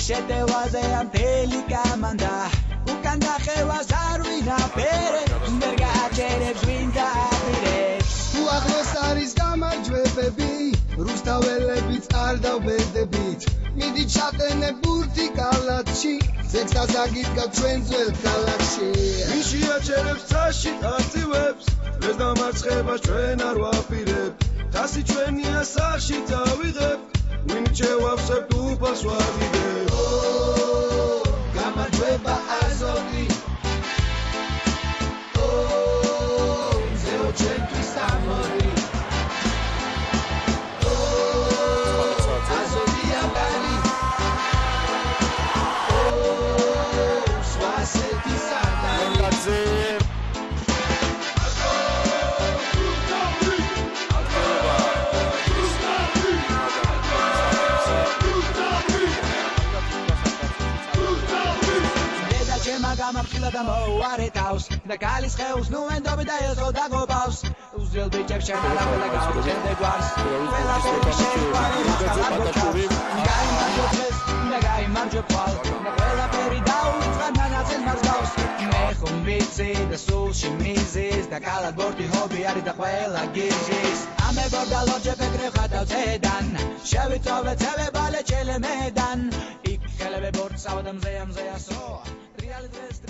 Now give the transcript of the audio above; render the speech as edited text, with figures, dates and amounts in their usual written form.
შეტევაზე ამ თელი კამანდა უკან დახევას არ ვინაფერე ვერ გააჩერებს ვინ დააპირებს უახლოს არის გამარჯვებები რუსთაველებიც არ დავბედებით მიდი ჩატენე ბურთი კალათში ზეც გასაგიდგავ ჩვენ ძველ ქალაქში ვინ შეაჩერებს წაში არწივებს ეს დამარცხებას ჩვენ არ ვაპირებთ თასი ჩვენია საში წავიღებ ვინ შევავსებთ უფალს ვავიდებ გამარჯვება აზოვი ზეო ჩვენთვის ამორი აზოვი ამბარი სვასეთი სადარი გამაფრთხილა და მოუარეთავს და გალის ხეულს ნუ ენდობი და ელო დაგობავს უზრელ ბიჭებს შენა ყველა გავჩენდე გვარს ყველა შეგვარი გაიმარჯვე ფალ და ყველა პერი დაუწყა ნანაცენ მარგავს მე ხომ ვიცი და სულში მიზის და კალად ბორტი ჰობი არის და ყველა გიზის ამე ბორდა ლოჯები გრეხათავ ზედან შევიწოვე ცევე ბალე ჩელე მედან იქ ხელები ბორტ საუდამზე ამზე ასო Real